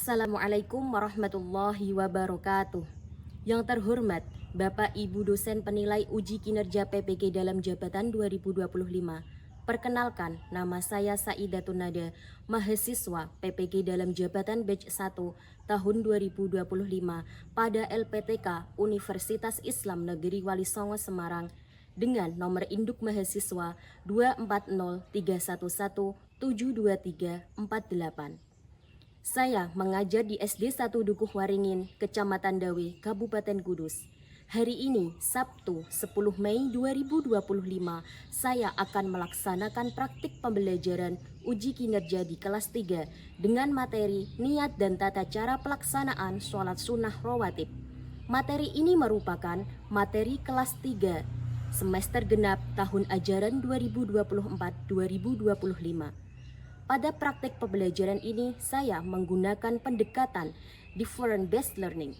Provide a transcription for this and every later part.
Assalamualaikum warahmatullahi wabarakatuh. Yang terhormat Bapak Ibu dosen penilai uji kinerja PPG dalam jabatan 2025. Perkenalkan, nama saya Saidatun Nada, mahasiswa PPG dalam jabatan batch 1 tahun 2025 pada LPTK Universitas Islam Negeri Wali Songo Semarang dengan nomor induk mahasiswa 24031172348. Saya mengajar di SD 1 Dukuh Waringin, Kecamatan Dawe, Kabupaten Kudus. Hari ini, Sabtu 10 Mei 2025, saya akan melaksanakan praktik pembelajaran uji kinerja di kelas 3 dengan materi niat dan tata cara pelaksanaan sholat sunnah rawatib. Materi ini merupakan materi kelas 3, semester genap tahun ajaran 2024-2025. Pada praktik pembelajaran ini, saya menggunakan pendekatan different based learning.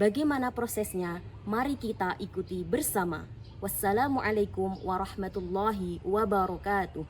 Bagaimana prosesnya? Mari kita ikuti bersama. Wassalamualaikum warahmatullahi wabarakatuh.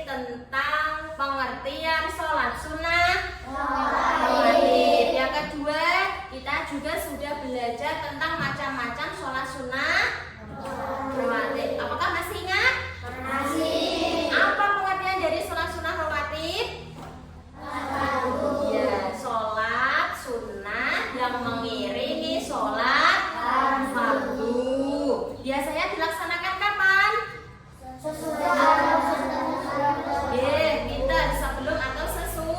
Tentang pengertian sholat sunnah rawatib. Yang kedua, kita juga sudah belajar tentang macam-macam sholat sunnah rawatib. Apakah masih ingat? Masih. Apa pengertian dari sholat sunnah rawatib? Ya, sholat sunnah yang mengiringi sholat fardu. Biasanya dilaksanakan kapan? Sesudah kita sebelum atau sesudah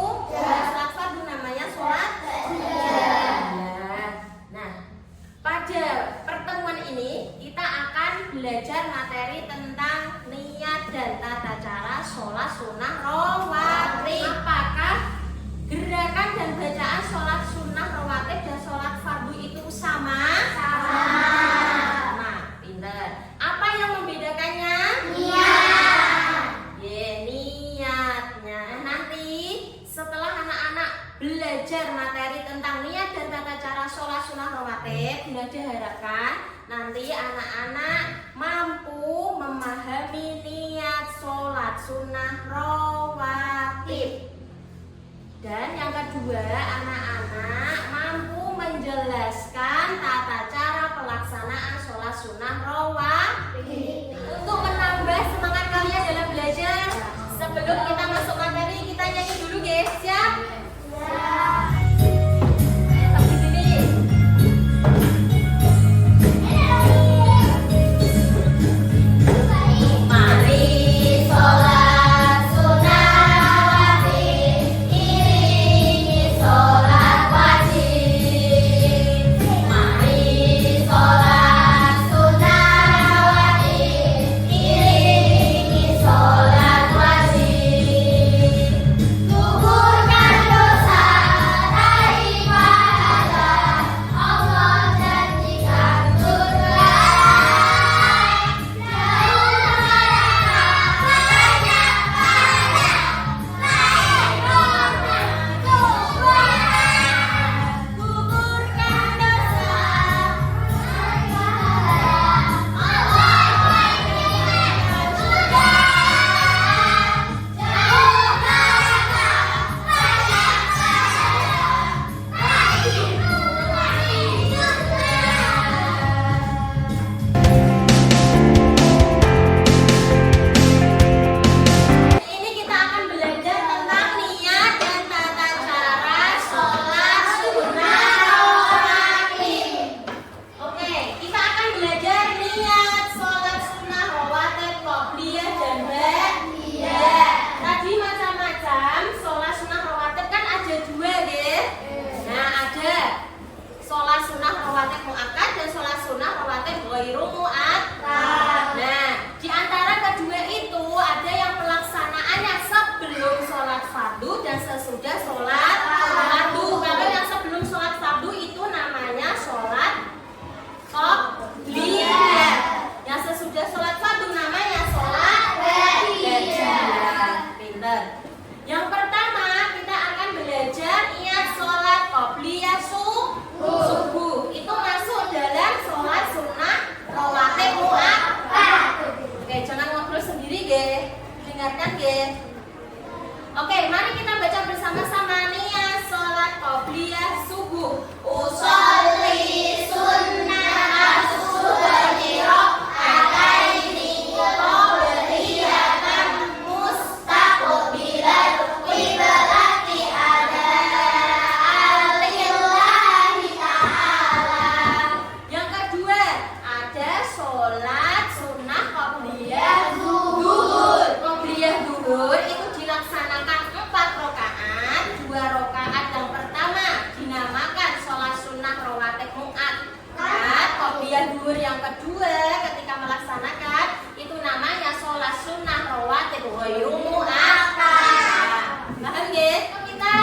sholat sunnah rawatib. Apakah gerakan dan bacaan sholat sunnah rawatib dan sholat fardu itu sama? Sama. Nah, pinter. Apa yang membedakannya? Niat. Niatnya. Nanti setelah anak-anak belajar materi tentang niat dan tata cara sholat sunnah rawatib, bila diharapkan nanti anak-anak mampu memahami niat sholat sunnah rawatib. Dan yang kedua, anak-anak mampu menjelaskan tata cara pelaksanaan sholat sunnah rawatib. Untuk menambah semangat kalian dalam belajar, sebelum kita masuk materi, kita nyanyi dulu guys, siap? Dengarkan ya. Oke, mari kita baca bersama-sama niat sholat qobliyah subuh. Usolli sunnah subuhi rakaataini qobliyatan mustaqbilan qiblati ada alillahi ta'ala. Yang kedua, ada sholat sunnah qobliyah zuhur. Qobliyah zuhur itu dilaksanakan 4 rakaat, 2 rakaat yang pertama dinamakan sholat sunnah rawatib mu'akkad. Qobliyah zuhur yang kedua ketika melaksanakan itu namanya sholat sunnah rawatib ghairu mu'akkad. Paham nggih? Kita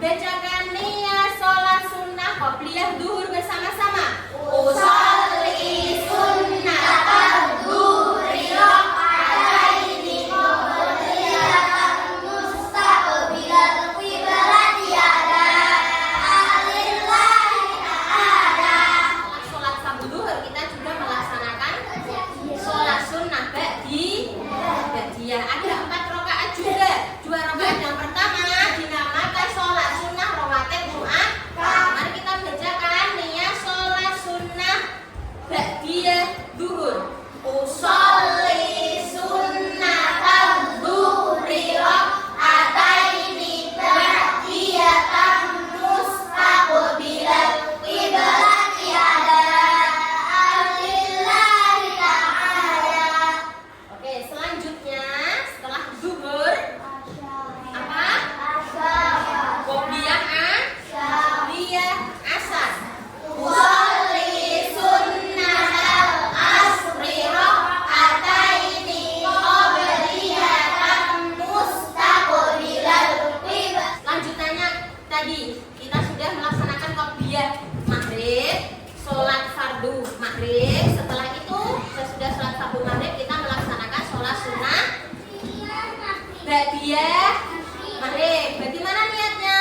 bacakan niat sholat sunnah qobliyah zuhur bersama-sama. Usolli sunnah zuhri rakaataini qobliyatan mustaqbilan qiblati ada alillahi ta'ala. Sholat zuhur kita juga melaksanakan sholat sunnah ba'diyah. Ada 4 rakaat. Ba'diyah. Mari, bagaimana niatnya?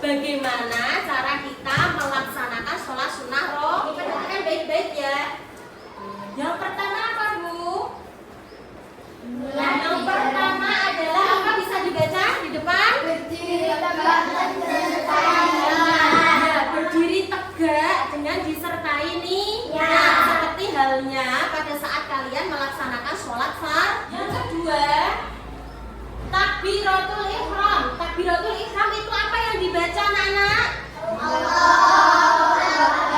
Bagaimana cara kita melaksanakan sholat sunnah roh? Perhatikan baik-baik ya. Yang pertama apa, Bu? Yang pertama adalah apa, bisa dibaca di depan? Berdiri tegak dengan disertai niat. Seperti halnya pada saat kalian melaksanakan sholat fardhu. Yang kedua, takbiratul ihram. Takbiratul ihram itu apa yang dibaca, anak-anak?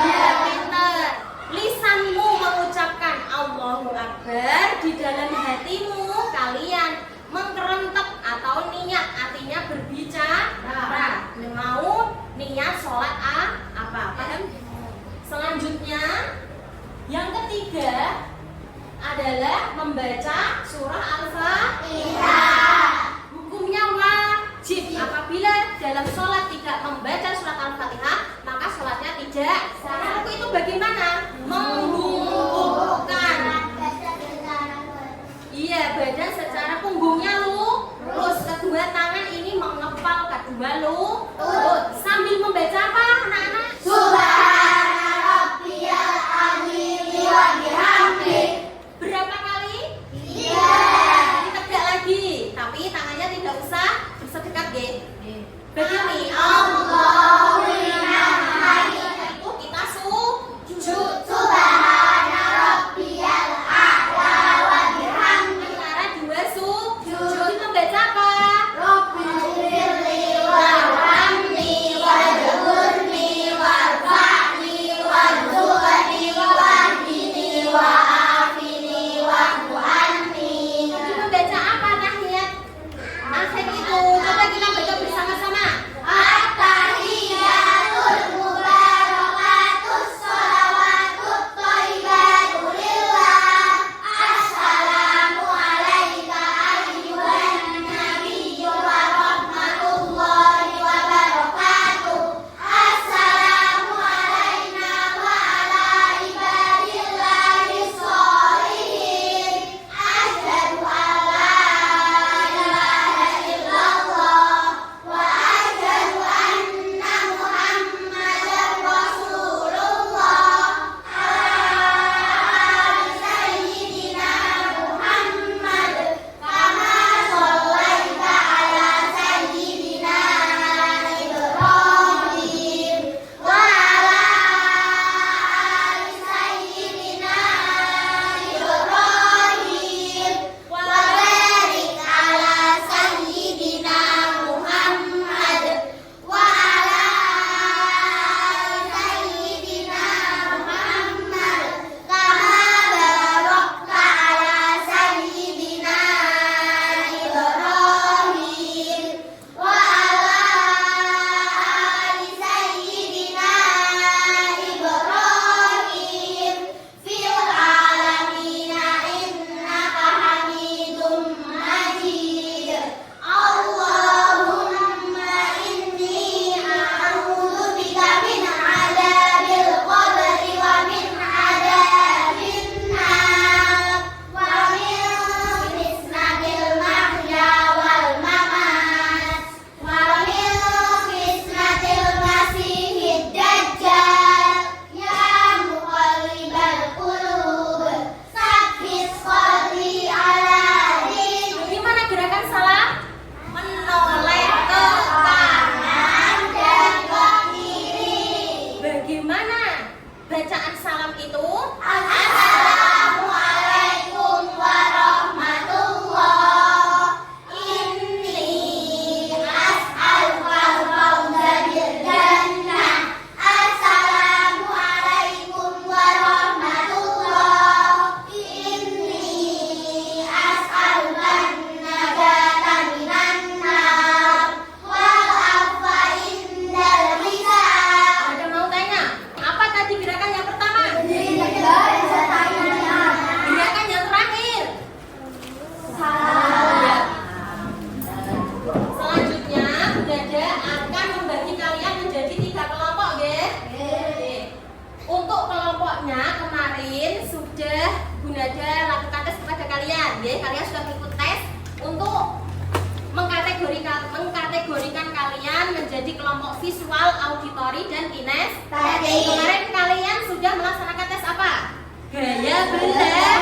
Ya, pintar. Lisanmu mengucapkan Allahu Akbar, di dalam hatimu kalian mengkerentek atau niat, artinya berbicara. Mau niat sholat apa? Paham? Selanjutnya, yang ketiga adalah membaca surah Al-Fatihah. Hukumnya wajib. Apabila dalam sholat tidak membaca surat Al-Fatihah, maka sholatnya tidak sah. Itu bagaimana? Membungkukkan. Iya, badan secara punggungnya lurus. Kedua tangan ini mengepal kedua lutut. Sambil membaca apa, anak-anak? Berapa kali? 3. Ditegak lagi, tapi tangannya tidak usah sedekat, nggih. Begini, Allahu liman hamidah. Itu kita bacaan salam itu Assalamualaikum warahmatullah. Inni as'aluka al-fawza bil jannah. Assalamualaikum warahmatullah. Inni as'aluka an-najata minan nar wal afwa indal hisab. Ada mau tanya? Apa tadi gerakan yang pertama? Gerakan yang terakhir. Selanjutnya, Bunda akan membagi kalian menjadi 3 kelompok, nggih. Untuk kelompoknya kemarin sudah Bunda lakukan tes kepada kalian, nggih. Kalian sudah ikut tes untuk mengkategorikan kalian menjadi kelompok visual, auditori, dan kinestetik. Kemarin kalian sudah melaksanakan tes apa? Gaya belajar.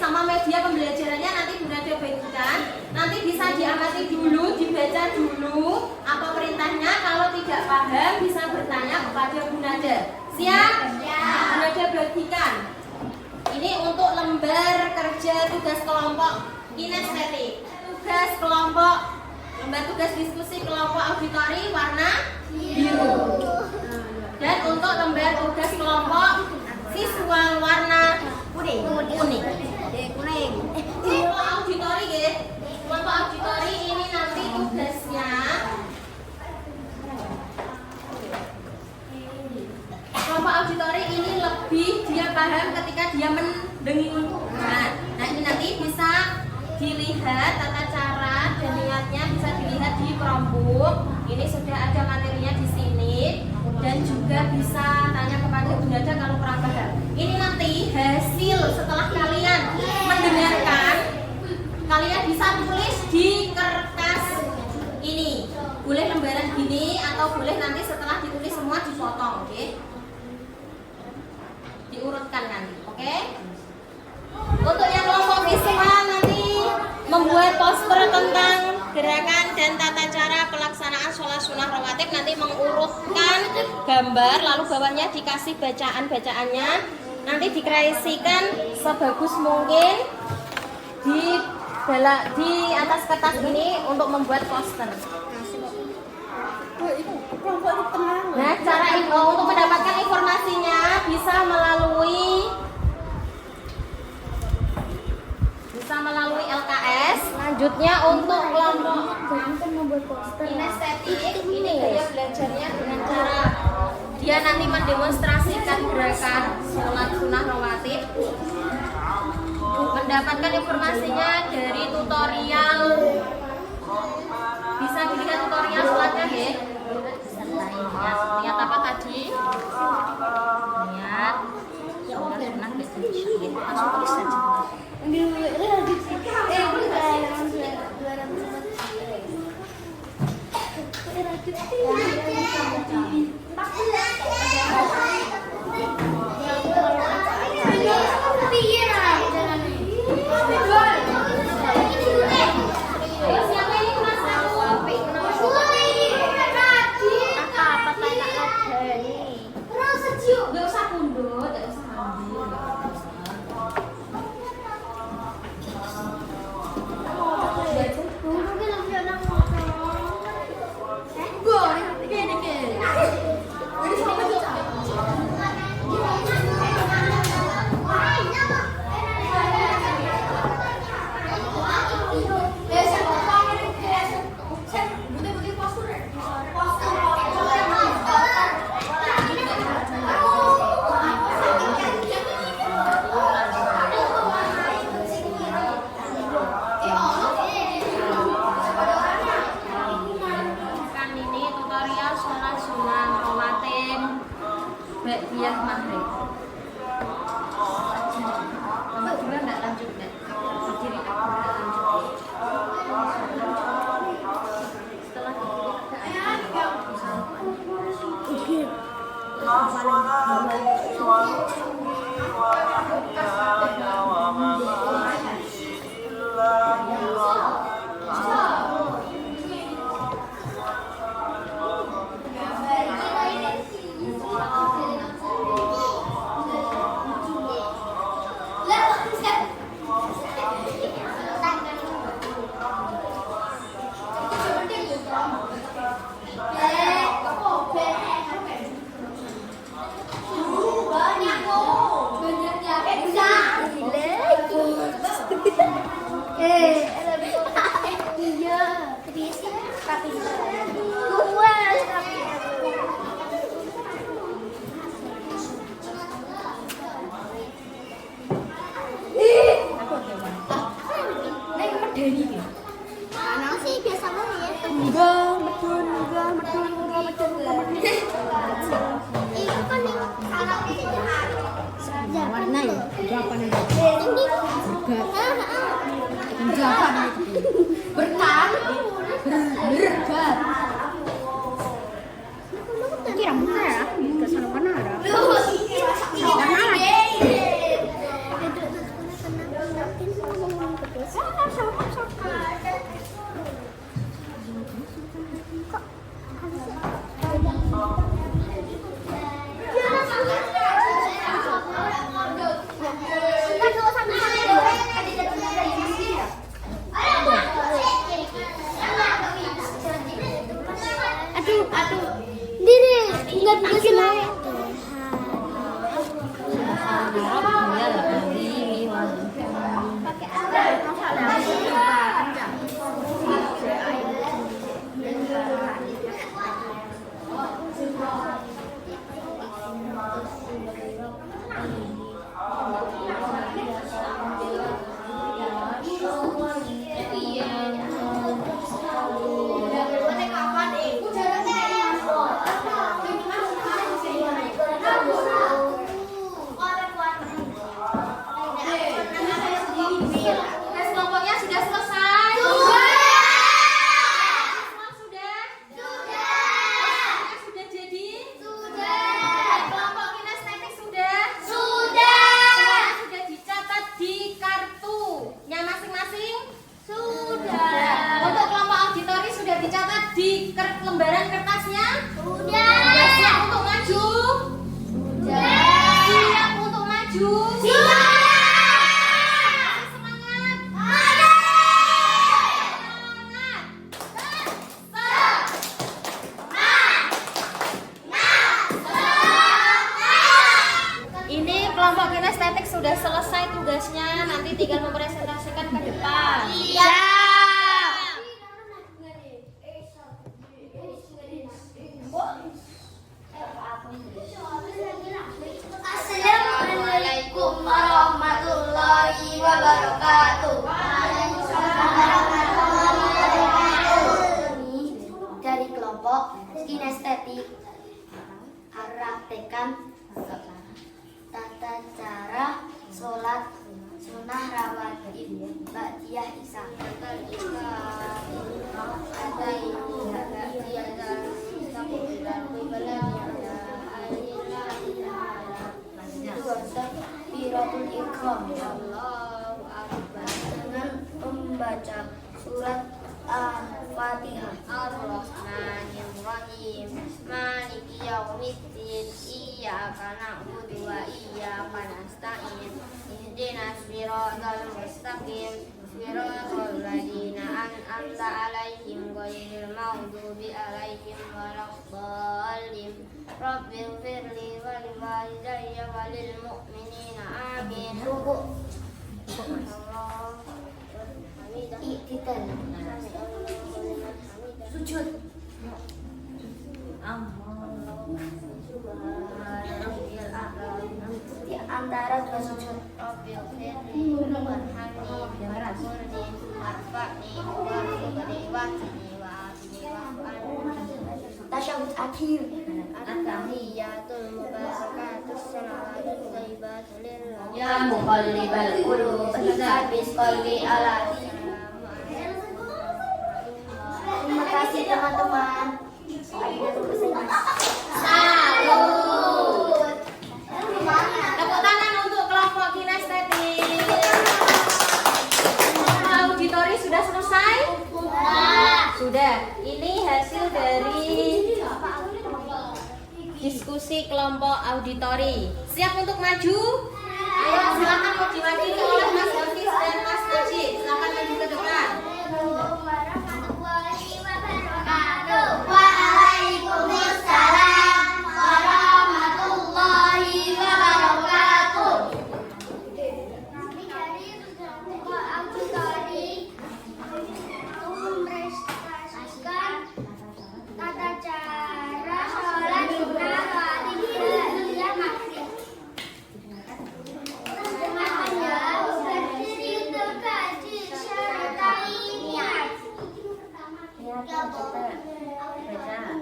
Sama media pembelajarannya nanti Bunda bagikan. Nanti bisa diamati dulu, dibaca dulu apa perintahnya. Kalau tidak paham bisa bertanya kepada Bunda. Siap? Bunda bagikan. Ini untuk lembar kerja tugas kelompok kinestetik. Tugas kelompok, lembar tugas diskusi kelompok auditori warna biru. Dan untuk lembar tugas kelompok visual warna kuning. Kelompok auditori ya. Kelompok auditori ini nanti tugasnya kelompok auditori ini lebih dia paham ketika dia mendengar. Nah ini nanti bisa dilihat tata cara dan niatnya bisa dilihat di Chromebook. Ini sudah ada materinya di sini dan juga bisa tanya kepada Bunda kalau kurang paham. Ini nanti hasil setelah kalian mendengarkan, kalian bisa tulis di kertas ini. Boleh lembaran gini atau boleh nanti setelah ditulis semua dipotong, oke? Diurutkan nanti, oke? Untuk yang kelompok visual nanti membuat poster tentang gerakan dan tata cara pelaksanaan sholat sunnah rawatib, nanti mengurutkan gambar lalu bawahnya dikasih bacaan-bacaannya, nanti dikreasikan sebagus mungkin di atas kertas ini untuk membuat poster. Nah, cara untuk mendapatkan informasinya bisa melalui LKS. Selanjutnya untuk kelompok kinestetik ini gaya belajarnya dengan cara dia nanti mendemonstrasikan gerakan sholat sunnah rawatib. Mendapatkan informasinya dari tutorial, bisa dilihat tutorial sholatnya ya. Lihat apa tadi? Lihat sholat sunnah besok langsung tulis saja. Gak usah pundut, gak usah ambil. sudah selesai tugasnya, nanti tinggal mempresentasikan ke depan. Assalamualaikum warahmatullahi wabarakatuh. Dari kelompok kinestetik praktekan tata cara sholat sunnah rawatib ba'diyah isya. Takbiratul ihram, Allahu akbar, dengan membaca surat Al-Fatihah. Ar-Rahmanir-Rahim, Maliki yaumiddin, iyyaka na'budu wa iyyaka nasta'in, ihdinas siratal mustaqim, siratal ladzina an'amta 'alaihim ghairil maghdubi 'alaihim waladdallin. Rabbighfirli wa liwalidayya wa lil mu'minina amin. Iktidan sujud di antara dua sujud. Rabbighfirli warhamni warhamni warfa'ni warzuqni wahdini wa'afini wa'afani. Tasyahud akhir. At-tahiyyatul mubarakatus salawatus thayyibatu lillah. Ya muqallibal qulub, Tsabbit qalbi ala. Terima kasih teman-teman. salut. Tepuk tangan untuk kelompok kinestetik. Auditori sudah selesai? Sudah. Ini hasil dari diskusi kelompok auditori. Siap untuk maju? Ayo silakan mau diwakili oleh Mas Hafiz dan Mas Najib. Silakan maju ke depan. Waalaikumsalam warahmatullahi wabarakatuh. Kami dari kelompok auditori mempresentasikan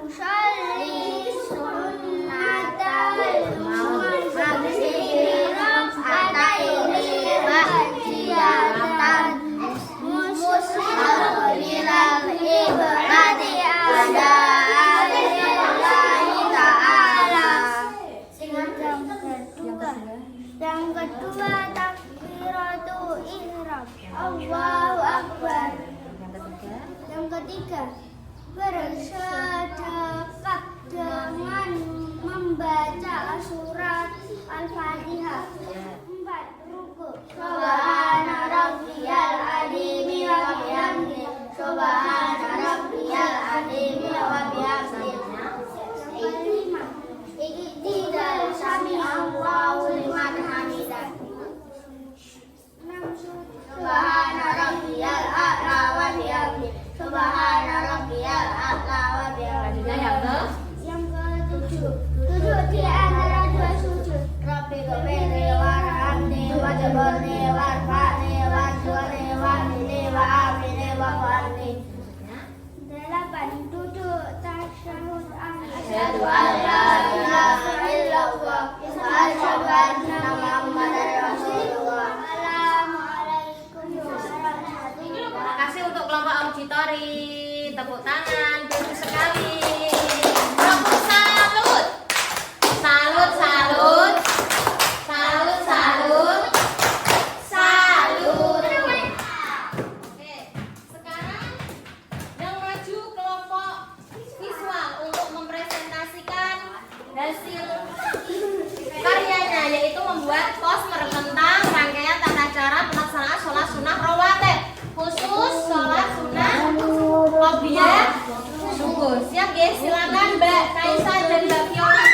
Musalli sunnatal maghribi raf'ataini wajiyatan musyabilal ibrati ada alillahi ta'ala. Yang kedua takbiratu ihram, Allahu Akbar. Yang ketiga bersedekah dengan membaca surat Al-Fatihah. 4. Ruku. Subhana rabbiyal azimi wa bihamdi. Subhana rabbiyal azimi wa bihamdi. 5. Iktidal sami Allahu liman hamidah. 6. Subhana rabbiyal a'la wa bihamdi. Subhana rabbiyal a'la wa bihamdi. Yang ke-7. Duduk di antara dua sujud. Rabbi ghfirli warhamni wajburni warfa'ni warzuqni wahdini wa'afini wa'afini. 8. Duduk tasyahud akhir. Asyhadu an la ilaha illallah wa asyhadu anna Muhammadar Rasulullah. Assalamualaikum warahmatullahi wabarakatuh. Terima kasih untuk kelompok auditori. Tepuk tangan, bagus sekali. Tepuk salut. Salut, salut. Salut, salut. Salut. Oke, sekarang yang maju kelompok visual untuk mempresentasikan hasil karyanya, yaitu membuat poster tentang rangkaian tata cara pelaksanaan sholat sunnah rawatib, khusus sholat sunnah qobliyah subuh. Siap guys, silakan Mbak Kaisa dan Mbak Fiona.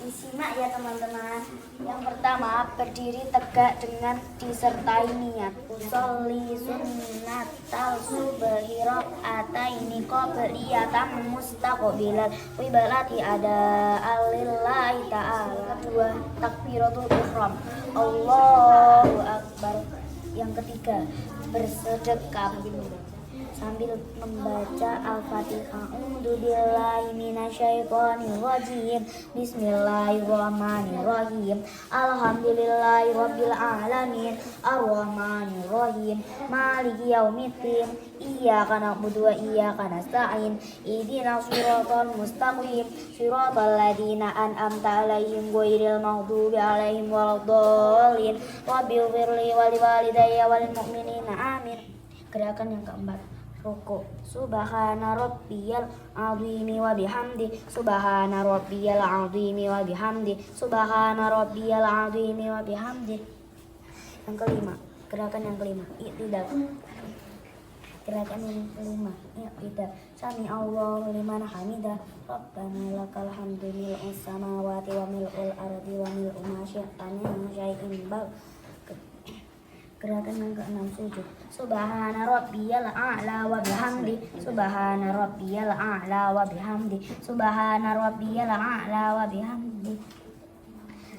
Disimak ya teman-teman. Yang pertama, berdiri tegak dengan disertai niat. Usolli sunnatal subhi raq'ataini qabliyatan mustaqbilal qiblati ada alillahi ta'ala. 2. Takbiratul ihram, Allahu Akbar. Yang ketiga, bersedekah sambil membaca Al-Fatihah. A'udzubillahi minasyaitonir rajim. Bismillahirrahmanirrahim. Alhamdulillahi rabbil alamin. Arrahmanir rahim. Maliki yaumiddin. Iyyaka na'budu wa iyyaka nasta'in. Ihdinas siratal mustaqim. Siratal ladzina an'amta 'alaihim ghairil maghdubi 'alaihim waladdallin. Rabbighfirli wa liwalidayya wal mu'minina amin. Gerakan yang keempat, ruku. Subhana rabbiyal azimi wa bihamdi. Subhana rabbiyal azimi wa bihamdi. Subhana rabbiyal azimi wa bihamdi. Yang kelima, gerakan yang kelima, iktidal. Gerakan yang kelima, iktidal. Sami Allahu liman hamidah. Rabbana lakal hamdu mil'us samawati wa mil'ul ardi wa mil'u ma syi'ta min syai'in ba'd. Gerakan yang keenam, sujud. Subhana rabbiyal a'la wa bihamdi. Subhana rabbiyal a'la wa bihamdi. Subhana rabbiyal a'la wa bihamdi.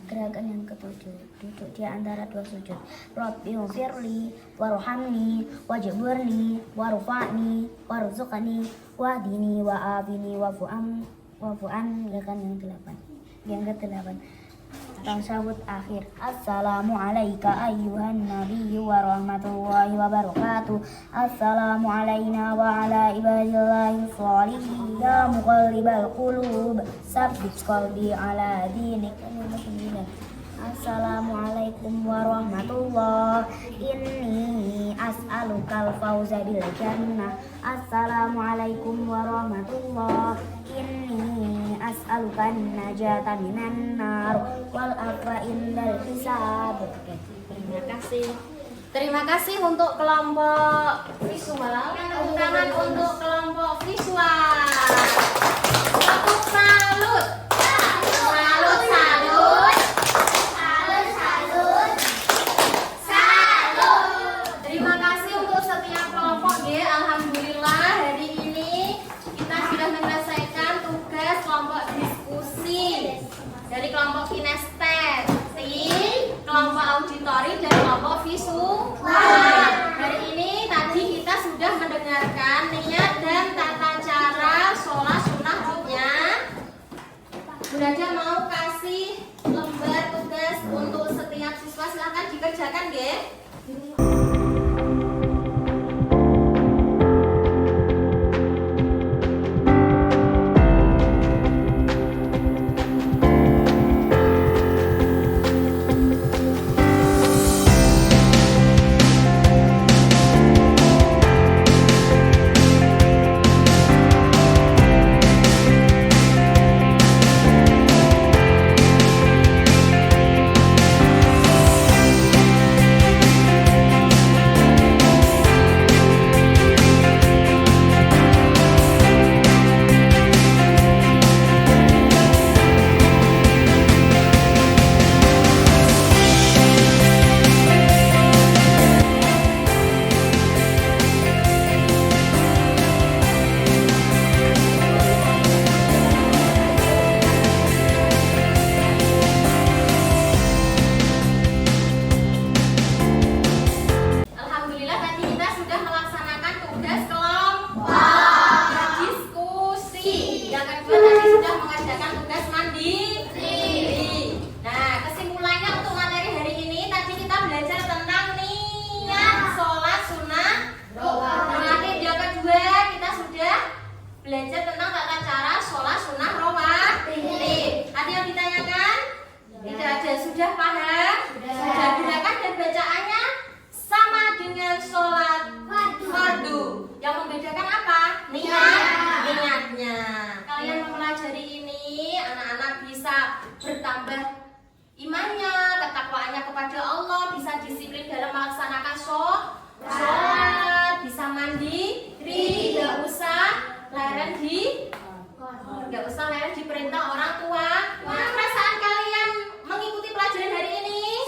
Gerakan yang ketujuh, duduk di antara dua sujud. Rabbighfirli warhamni wajburni warfa'ni warzuqni wahdini wa'afini wa'fu'an. Gerakan yang ke-8. Yang ke-8, tasyahud akhir. Assalamu alayka ayyuhan nabiyyu wa rahmatullahi wa barakatuh. Assalamu alayna wa ala ibadillahi sholihin. Ya muqallibal qulub sabbit qalbi ala dinik. Assalamualaikum warahmatullahi. Inni as'alukal fawza bil jannah. Assalamualaikum warahmatullahi. Inni as'alukan najata minan nar wal afwa indal hisab. Terima kasih. Terima kasih untuk kelompok visual. Tepuk tangan untuk kelompok visual. Tepuk salut. Salut, salut. Salut, salut. Salut. Terima kasih untuk setiap kelompok ya. Alhamdulillah hari ini kita sudah menyelesaikan tugas kelompok diskusi dari kelompok kinestetik, kelompok auditori, dan kelompok visual. Hari ini tadi kita sudah belajar tentang tata cara sholat sunnah rawatib. Ada yang ditanyakan? Tidak ada. Sudah paham? Sudah gunakan dan bacaannya sama dengan sholat fardu. Yang membedakan apa? Niatnya. Kalian mempelajari ini, anak-anak bisa bertambah imannya, ketakwaannya kepada Allah, bisa disiplin dalam melaksanakan sholat, bisa mandiri, nggak usah leren di perintah orang tua. Nah, perasaan kalian mengikuti pelajaran hari ini?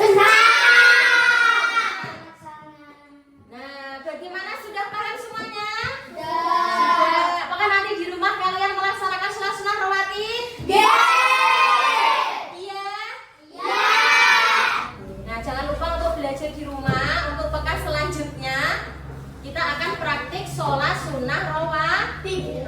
Nah, bagaimana, sudah paham semuanya? Sudah. Apakah nanti di rumah kalian melaksanakan sholat sunnah rawatib? Iya. Nah, jangan lupa untuk belajar di rumah. Untuk pekan selanjutnya kita akan praktik sholat sunnah rawatib.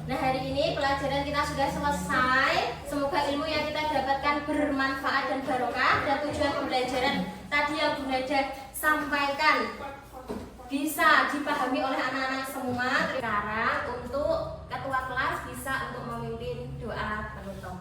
Nah, hari ini pelajaran kita sudah selesai. Semoga ilmu yang kita dapatkan bermanfaat dan barokah, dan tujuan pembelajaran tadi yang Bu Naja sampaikan bisa dipahami oleh anak-anak semua. Sekarang untuk ketua kelas bisa untuk memimpin doa penutup.